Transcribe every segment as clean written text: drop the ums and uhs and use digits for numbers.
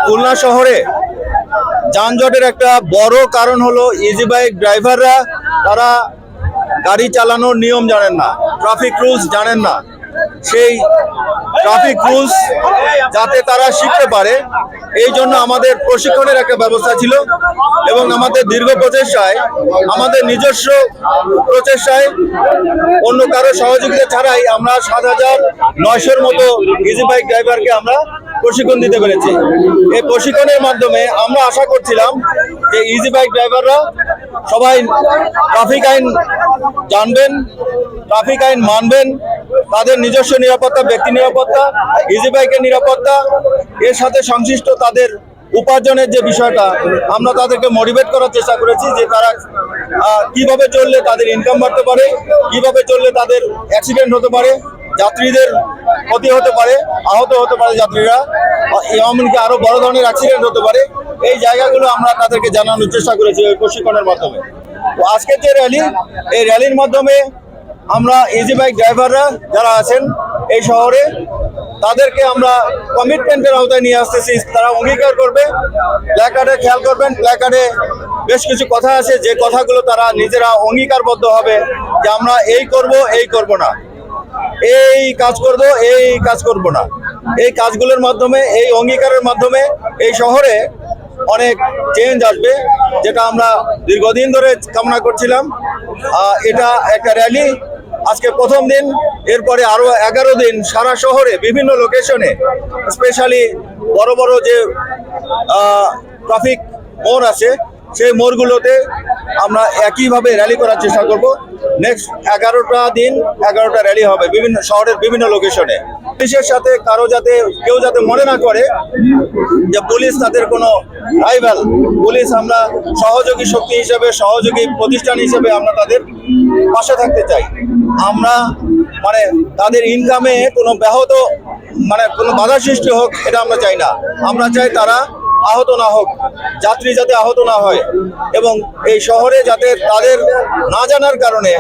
খুলনা শহরে যানজটের একটা বড় কারণ হলো ইজি বাইক ড্রাইভাররা তারা গাড়ি চালানোর নিয়ম জানেন না, ট্রাফিক রুলস জানেন না। সেই ট্রাফিক রুলস যাতে তারা শিখতে পারে এই জন্য আমাদের প্রশিক্ষণের একটা ব্যবস্থা ছিল এবং আমাদের দীর্ঘ প্রচেষ্টায়, আমাদের নিজস্ব প্রচেষ্টায়, অন্য কারো সহযোগিতা ছাড়াই আমরা ৭,৯০০-র মতো ইজি বাইক ড্রাইভারকে আমরা প্রশিক্ষণ দিতে পেরেছি। এই প্রশিক্ষণের মাধ্যমে আমরা আশা করছিলাম যে ইজি বাইক ড্রাইভাররা সবাই ট্রাফিক আইন জানবেন, ট্রাফিক আইন মানবেন, তাদের নিজস্ব নিরাপত্তা, ব্যক্তি নিরাপত্তা, ইজি বাইকের নিরাপত্তা, এর সাথে সংশ্লিষ্ট তাদের উপার্জনের যে বিষয়টা আমরা তাদেরকে মোটিভেট করার চেষ্টা করেছি যে তারা কিভাবে চললে তাদের ইনকাম বাড়তে পারে, কিভাবে চললে তাদের অ্যাক্সিডেন্ট হতে পারে, যাত্রীদের ক্ষতি হতে পারে, আহত হতে পারে যাত্রীরা, এমনকি আরো বড় ধরনের অ্যাক্সিডেন্ট হতে পারে। এই জায়গাগুলো আমরা তাদেরকে জানানোর চেষ্টা করেছি ওই প্রশিক্ষণের মাধ্যমে। তো আজকের যে র্যালি, এই র্যালির মাধ্যমে আমরা ইজি বাইক ড্রাইভাররা যারা আছেন এই শহরে তাদেরকে আমরা কমিটমেন্টের আওতায় নিয়ে আসতেছি। তারা অঙ্গীকার করবে, প্ল্যাকার্ডে খেয়াল করবেন, প্ল্যাকার্ডে বেশ কিছু কথা আছে যে কথাগুলো তারা নিজেরা অঙ্গীকারবদ্ধ হবে যে আমরা এই করব, এই করব না, এই কাজ করব, এই কাজ করব না। এই কাজগুলোর মাধ্যমে, এই অঙ্গীকারের মাধ্যমে এই শহরে অনেক চেঞ্জ আসবে, যেটা আমরা দীর্ঘদিন ধরে কামনা করছিলাম। এটা একটা র্যালি, আজকে প্রথম দিন, এরপরে আরো 11 দিন সারা শহরে বিভিন্ন লোকেশনে, স্পেশালি বড় বড় যে ট্রাফিক মোড় আছে সেই মোড়গুলোতে আমরা একইভাবে র্যালি করার চেষ্টা করব। নেক্সট 11টা দিন 11টা র্যালি হবে বিভিন্ন শহরের বিভিন্ন লোকেশনে। পুলিশের সাথে কেউ যাতে মনে না করে যে পুলিশ তাদের কোনো রাইভাল। পুলিশ আমরা সহযোগী শক্তি হিসেবে, সহযোগী প্রতিষ্ঠান হিসেবে আমরা তাদের পাশে থাকতে চাই। আমরা তাদের ইনকামে কোনো কোনো বাধা সৃষ্টি হোক এটা আমরা চাই না। আমরা চাই তারা আহত না হোক, যাত্রী যাতে আহত না হয়, এবং এই শহরে যাতে তাদের না জানার কারণে,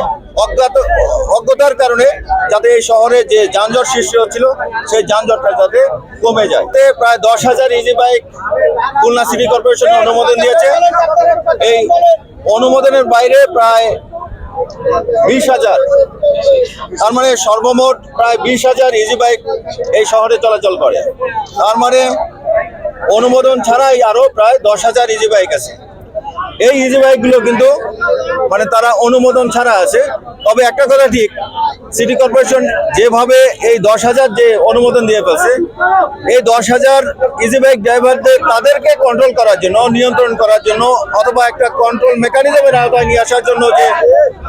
অজ্ঞতার কারণে যাতে এই শহরে যে যানজট সৃষ্টি হচ্ছিল সেই যানজটটা যাতে কমে যায়। প্রায় 10,000 easy bike Khulna city corporation অনুমোদন দিয়েছে। এই অনুমোদনের বাইরে প্রায় 20,000, তার মানে সর্বমোট প্রায় 20,000 ইজি বাইক এই শহরে চলাচল করে। তার মানে অনুমোদন ছাড়াই আরো প্রায় 10,000 ইজি বাইক আছে। এই ইজি বাইকগুলো কিন্তু তারা অনুমোদন ছাড়া আছে। তবে একটা কথা ঠিক, সিটি কর্পোরেশন যেভাবে এই 10,000 যে অনুমোদন দিয়ে ফেলছে, এই 10,000 ইজি বাইক ড্রাইভারদের তাদেরকে কন্ট্রোল করার জন্য, নিয়ন্ত্রণ করার জন্য, অথবা একটা কন্ট্রোল মেকানিজমের আওতায় নিয়ে আসার জন্য যে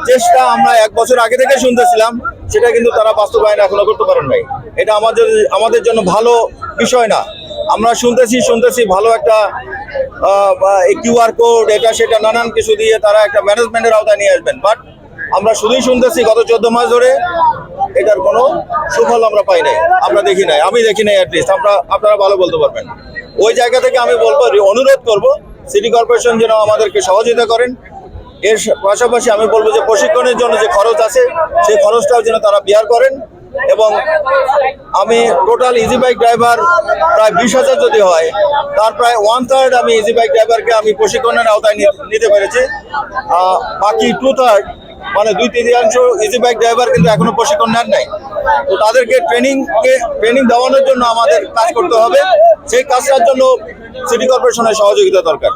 চেষ্টা আমরা 1 বছর আগে থেকে শুনতেছিলাম, সেটা কিন্তু তারা বাস্তবায়ন এখনো করতে পারেন নাই। এটা আমাদের জন্য ভালো বিষয় না। আমরা শুনতেছি ভালো একটা কিউআর কোড, এটা সেটা নানান কিছু দিয়ে তারা একটা ম্যানেজমেন্টের আওতায় নিয়ে আসবেন, বাট আমরা শুধুই শুনতেছি গত 14 মাস ধরে এটার কোনো সুফল আমরা পাই নাই, আমরা দেখি নাই, আমি দেখি নাই। অ্যাটলিস্ট আপনারা ভালো বলতে পারবেন। ওই জায়গা থেকে আমি বলবো, অনুরোধ করব সিটি কর্পোরেশন যেন আমাদেরকে সহযোগিতা করেন। এর পাশাপাশি আমি বলবো যে প্রশিক্ষণের জন্য যে খরচ আছে সেই খরচটাও যেন তারা বিয়ার করেন। এবং আমি টোটাল ইজি বাইক ড্রাইভার প্রায় 20,000 যদি হয়, তার প্রায় 1/3 আমি ইজি বাইক ড্রাইভারকে আমি প্রশিক্ষণের আওতায় নিতে পেরেছি। বাকি 2/3 মানে 2/3 ইজি বাইক ড্রাইভার কিন্তু এখনো প্রশিক্ষণ নেন নাই। তো তাদেরকে ট্রেনিং দেওয়ানোর জন্য আমাদের কাজ করতে হবে। সেই কাজটার জন্য সিটি কর্পোরেশনের সহযোগিতা দরকার।